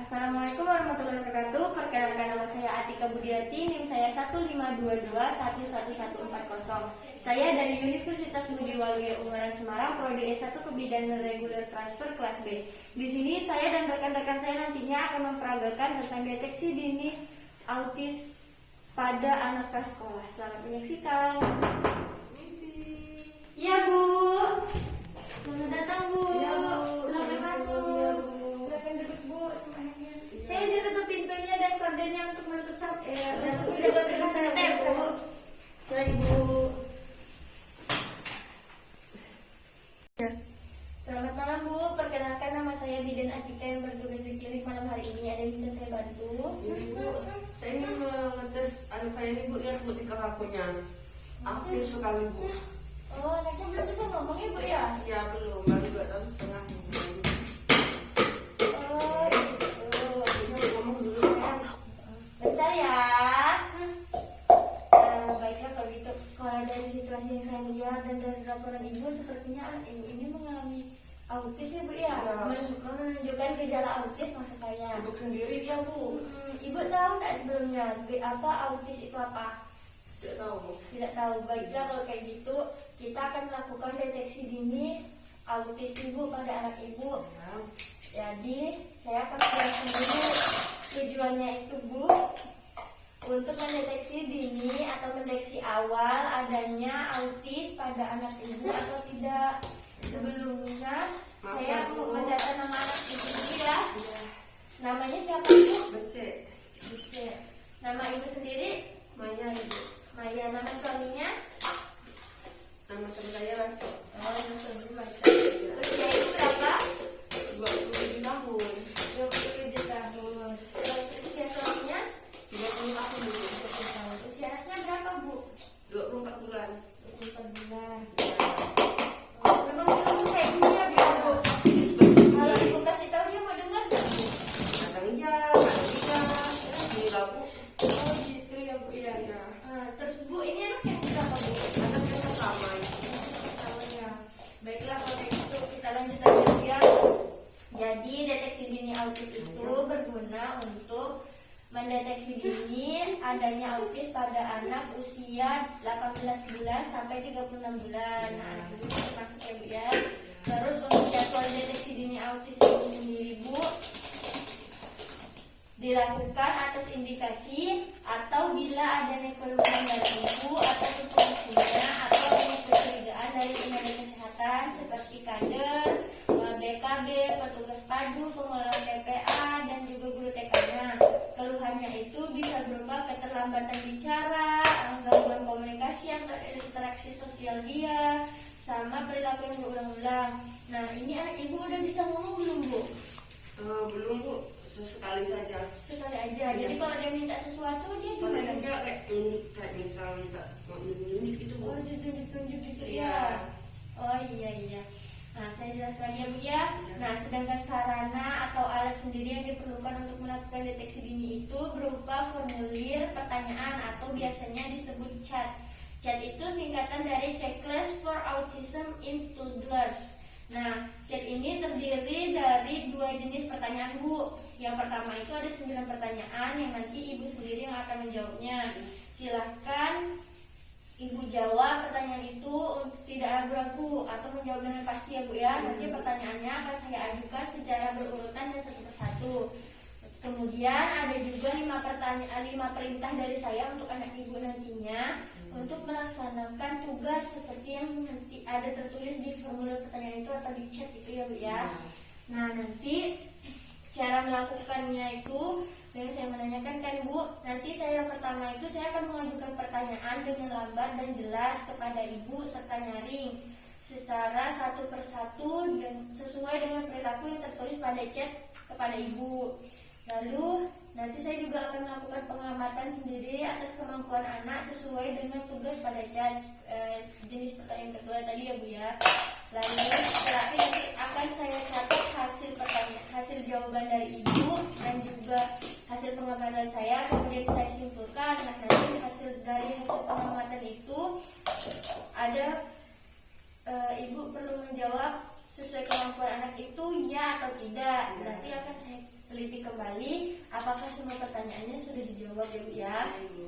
Assalamualaikum warahmatullahi wabarakatuh. Perkenalkan, nama saya Atika Budiati, NIM saya 152211140. Saya dari Universitas Budi Waluyo Ungaran Semarang, Prodi S1 Kebidanan Reguler Transfer kelas B. Di sini saya dan rekan-rekan saya nantinya akan memperagakan tentang deteksi dini autis pada anak prasekolah. Selamat menyaksikan. Iya, Bu. Selamat datang, Bu. Iya, Bu. Selamat masuk. Silakan duduk, Bu. Semuanya. Saya udah tutup pintunya dan kordennya untuk menutup saya, Bu. Baik, Bu. Ya. Selamat malam, Bu. Perkenalkan, nama saya Bidan Atika yang bertugas di klinik malam hari ini. Ada yang bisa saya bantu? Ibu, saya ingin mengetes anak saya ini, Bu, lihat Bu tingkah lakunya. Aktif sekali, Bu. Oh, anaknya belum bisa ngomong ya, Bu ya? Ya, belum, baru 2 tahun setengah. Oh, gitu. Ibu ngomong dulu kan. Bentar ya. Baiklah kalau gitu. Kalau dari situasi yang saya lihat dan dari laporan Ibu, sepertinya anak Ibu ini mengalami autis ya, Bu ya? Ya. Menunjukkan gejala autis maksud saya. Sibuk sendiri dia, Bu. Ibu tahu nggak sebelumnya apa autis itu apa? Tidak tahu, Bu. Tidak tahu. Baiklah kalau kayak gitu, kita akan melakukan deteksi dini autis Ibu pada anak Ibu. Ya. Jadi saya akan jelaskan dulu tujuannya itu, Bu, untuk mendeteksi dini atau mendeteksi awal adanya autis pada anak Ibu atau tidak. Sebelumnya Maaf, saya Bu. mau mendata nama anak Ibu dulu ya. Iya. Namanya siapa, Bu? Becek. Oke. Nama Ibu sendiri? Maya, Ibu. Maya. Nama suaminya? Nama suami saya Raco. Oh, nama suami Maya. Usia Ibu berapa? 27 tahun. 27 tahun. Terus usia suaminya? 30 tahun, Bu. 30 tahun. Usia anaknya berapa, Bu? 24 bulan. 24 bulan. Oh, memang belum kayak gini ya, Bu? Kalau Ibu kasih tahu dia mau dengar nggak, Bu? Kadang iya, kadang tidak. Ini lah, Bu. Oh, gitu ya, Bu ya. Iya. Terus Bu, ini anaknya berapa, Bu? Anak yang pertama. Tahun ya. Baiklah kalau kayak gitu kita lanjut aja, Bu ya. Jadi deteksi dini autis itu berguna untuk mendeteksi dini adanya autis pada anak usia 18 bulan sampai 36 bulan. Nah, itu masuk ya, Bu ya. Terus untuk jadwal deteksi dini autis itu sendiri, Bu, dilakukan atas indikasi atau bila adanya keluhan dari ibu atau fungsinya atau adanya kecurigaan dari tenaga kesehatan seperti kader, BKB, petugas padu, pengelola TPA, dan juga guru TK-nya. Keluhannya itu bisa berupa keterlambatan bicara, gangguan komunikasi atau interaksi sosial dia, sama perilaku yang berulang-ulang. Nah, ini anak ibu udah bisa ngomong belum, Bu? Belum, Bu. Sesekali saja. Sekali aja. Jadi kalau dia minta sesuatu dia Paling gimana? enggak kayak misal minta mau nunjuk gitu, Bu. Oh, ditunjuk-tunjuk gitu Iya. ya. Oh, iya. Nah, saya jelaskan ya, Bu ya. Nah, sedangkan sarana atau alat sendiri yang diperlukan untuk melakukan deteksi dini itu berupa formulir pertanyaan atau biasanya disebut CHAT. CHAT itu singkatan dari Checklist for Autism in Toddlers. Nah, CHAT ini terdiri dari 2 jenis pertanyaan, Bu. Yang pertama itu ada 9 pertanyaan yang nanti Ibu sendiri yang akan menjawabnya. Silahkan Ibu jawab pertanyaan itu tidak ragu-ragu atau menjawab dengan pasti ya, Bu ya. Nanti pertanyaannya akan saya ajukan secara berurutan dan satu persatu. Kemudian ada juga 5 perintah dari saya untuk anak Ibu nantinya untuk melaksanakan tugas seperti yang nanti ada tertulis di formulir pertanyaan itu atau di chat itu ya, Bu ya. Nah, nanti cara melakukannya itu yang saya menanyakan kan, Bu, nanti saya yang pertama itu saya akan mengajukan pertanyaan dengan lambat dan jelas kepada Ibu serta nyaring secara satu persatu dan sesuai dengan perilaku yang tertulis pada chat kepada Ibu. Lalu nanti saya juga akan melakukan pengamatan sendiri atas kemampuan anak sesuai dengan tugas pada chat jenis pertanyaan kedua tadi ya, Bu ya. Lalu terakhir nanti akan saya catat hasil jawaban dari Ibu dan juga hasil pengamatan saya, kemudian saya simpulkan. Nah, nanti hasil pengamatan itu ada Ibu perlu menjawab sesuai kemampuan anak itu ya atau tidak. Nanti akan saya teliti kembali apakah semua pertanyaannya sudah dijawab ya Bu ya? Ibu.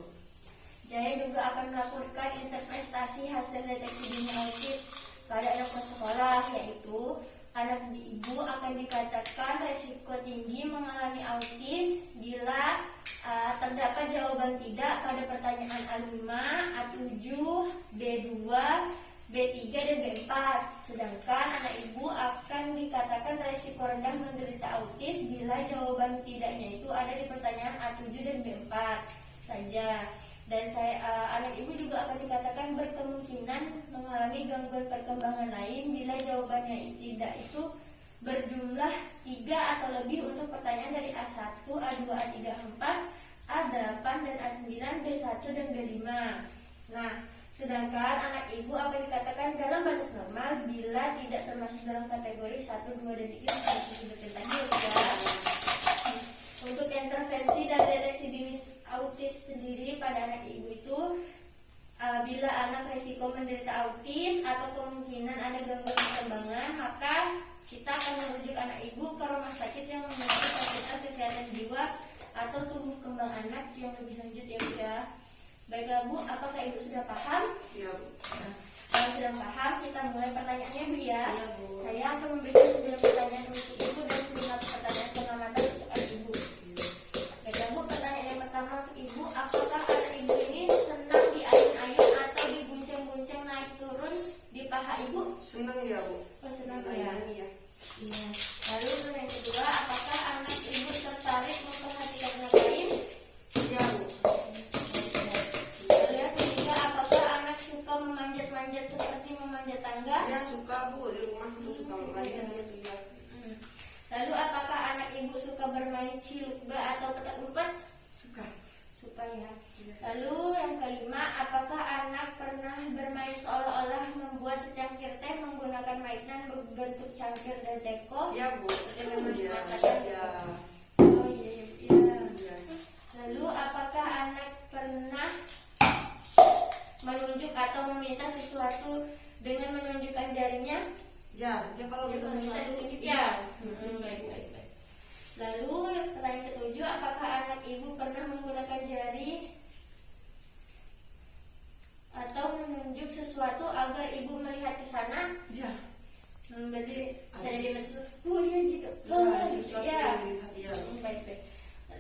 Jaya juga akan melaporkan interpretasi hasil deteksi dini autis pada anak sekolah, yaitu anak ibu akan dikatakan resiko tinggi mengalami autis bila terdapat jawaban tidak pada pertanyaan A5, A7, B2, B3, dan B4. Sedangkan anak ibu akan dikatakan resiko rendah menderita autis bila jawaban tidaknya itu ada di pertanyaan A7 dan B4 saja. Dan anak ibu juga akan dikatakan berkemungkinan mengalami gangguan perkembangan lain bila jawabannya tidak itu berjumlah 3 atau lebih untuk pertanyaan dari A1, A2, A3, A4, A8, dan A9, B1, dan B5. Nah, sedangkan anak ibu akan dikatakan dalam batas normal bila tidak termasuk dalam kategori 1, 2, dan 3 seperti disebutkan tadi ya. Untuk intervensi dan deteksi dini autis sendiri pada anak ibu itu bila anak resiko menderita autis atau kemungkinan ada gangguan perkembangan, maka kita akan merujuk anak ibu ke rumah sakit yang memiliki fasilitas kesehatan jiwa atau tumbuh kembang anak yang lebih lanjut ya Bu ya. Baiklah Bu, apakah ibu sudah paham? Iya Bu. Nah, kalau sudah paham, kita mulai pertanyaannya Bu ya. Iya Bu. Saya akan memberikan 9 pertanyaan untuk ibu dan 5 pertanyaan pengamatan untuk anak ibu. Baiklah Bu, pertanyaan yang pertama untuk ibu, apakah anak ibu ini senang diayun-ayun atau diguncang-guncang naik turun di paha ibu? Senang ya Bu. Oh, senang ya. Iya. Iya. Lalu yang kedua, apakah anak ibu tertarik memperhatikan anak lain? Iya Bu. Lalu yang ketiga, apakah anak suka memanjat-manjat seperti memanjat tangga? Ya suka Bu, di rumah tuh suka main gitu ya. Lalu apakah anak ibu suka bermain cilukba atau petak umpet? Suka. Suka ya. Lalu yang kelima, apakah anak pernah bermain seolah-olah membuat secangkir teh menggunakan mainan berbentuk cangkir dan teko? Iya Bu. Dengan Iya. masakan? Iya. Oh iya, iya. Iya. Lalu apakah anak pernah menunjuk atau meminta sesuatu dengan menunjukkan jarinya? Ya, dia kalau Dia kita meminta sesuatu ditunjuk iya. ya. Baik. Lalu yang pertanyaan ketujuh, apakah anak ibu pernah menggunakan jari atau menunjuk sesuatu agar ibu melihat ke sana? Iya. Berarti saya lihat sesuatu, lihat gitu. Ya, sesuatu Ya. yang dilihat, iya. Baik.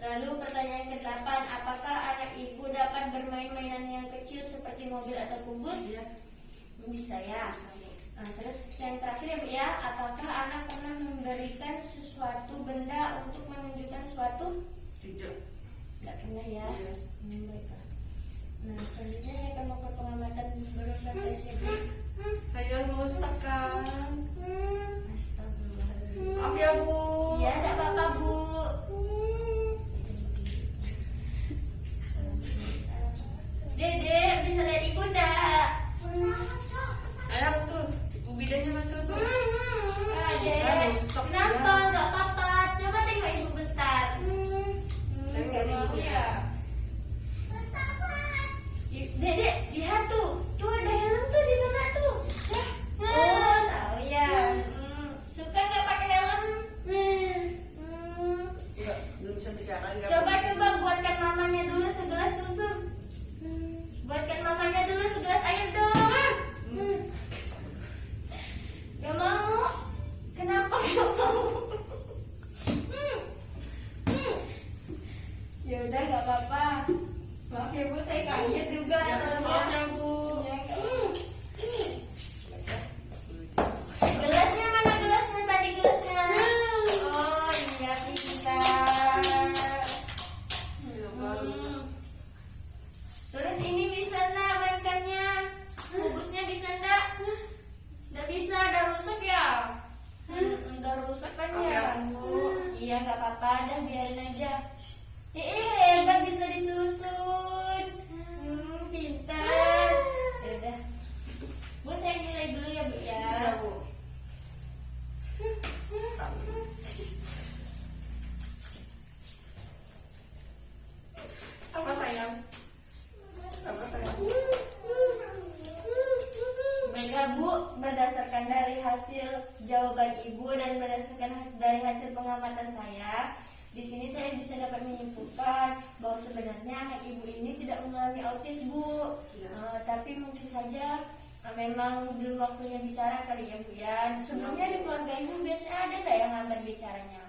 Lalu pertanyaan ke-8, apakah anak ibu dapat bermain mainan yang kecil seperti mobil atau kubus? Iya. Bisa ya. Nah, terus yang terakhir ya Bu ya, apakah anak pernah memberikan sesuatu benda untuk menunjukkan sesuatu? Tidak. Tidak pernah ya. Iya. Baiklah. Nah, selanjutnya saya akan mau ke pengamatan berusaha tesnya. Saya rusak kan. Astagfirullahaladzim. Maaf ya Bu. Iya, tidak apa-apa Bu. Dede, bisa lihat ibu enggak? Ayah betul. Bidanya betul tuh. Dede, kenapa? Enggak apa-apa. Coba tengok ibu bentar. Saya nggak Nggak mau mau. ya. Dede, lihat tuh. Tuh ada helm tuh di sana tuh. Oh, tahu ya. Suka nggak pakai helm? Enggak, belum bisa bicara. enggak. Coba buatkan mamanya dulu segelas susu. Buatkan mamanya dulu segelas air dong. Gak mau? Kenapa gak mau? Ya udah gak apa-apa. Maaf ya Bu, saya kaget juga. Ya, maaf ya Bu. Ya, gelasnya mana gelasnya tadi gelasnya? Oh iya pintar. Ya, bagus. Terus ini bisa enggak mainkannya? Kubusnya bisa enggak? Enggak bisa, udah rusak ya? Udah rusak kan Maaf ya? ya, Bu. Iya nggak apa-apa, dah biarin aja. Hebat bisa disusun. Pintar. Ya udah. Bu, saya nilai dulu ya Bu ya. Ya Bu. Apa sayang? Apa sayang? Baiklah Bu, berdasarkan dari hasil jawaban Ibu dan berdasarkan dari hasil pengamatan saya, di sini saya bisa dapat menyimpulkan memang belum waktunya bicara kali ya Bu ya. Sebelumnya di keluarga Ibu biasanya ada nggak yang lambat bicaranya?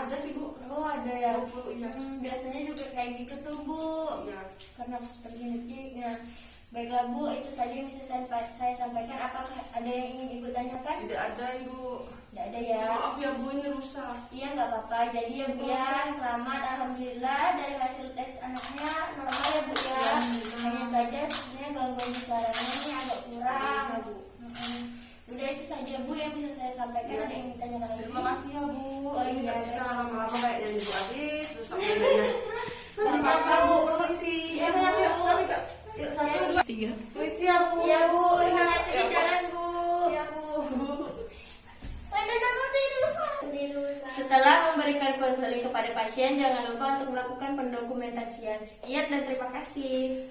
Ada sih Bu. Oh ada ya. Iya. Biasanya juga kayak gitu tuh Bu. Iya. Karena seperti ini. Nah, baiklah Bu, itu saja yang bisa saya sampaikan. Apakah ada yang ingin Ibu tanyakan? Tidak ada Ibu. Tidak ada ya. Maaf ya Bu, ini rusak. Iya nggak apa-apa. Jadi ya Bu ya, selamat, alhamdulillah dari hasil tes anaknya normal ya Bu ya. Hanya saja sebenarnya gangguan bicaranya ini agak kurang. Iya, Bu. Udah itu saja Bu yang bisa saya sampaikan. Ada yang ditanyakan lagi? Terima kasih ya Bu. Oh, Ini iya. nggak bisa lama-lama kayak yang Ibu Adis terus akhirnya. Nggak apa-apa Bu. Permisi. Iya, Ya, Bu. yuk, 1, 2, 3. Permisi ya Bu. Iya Bu, hati-hati di jalan Bu. Iya Bu. Setelah memberikan konseling kepada pasien, jangan lupa untuk melakukan pendokumentasian. Sekian dan terima kasih.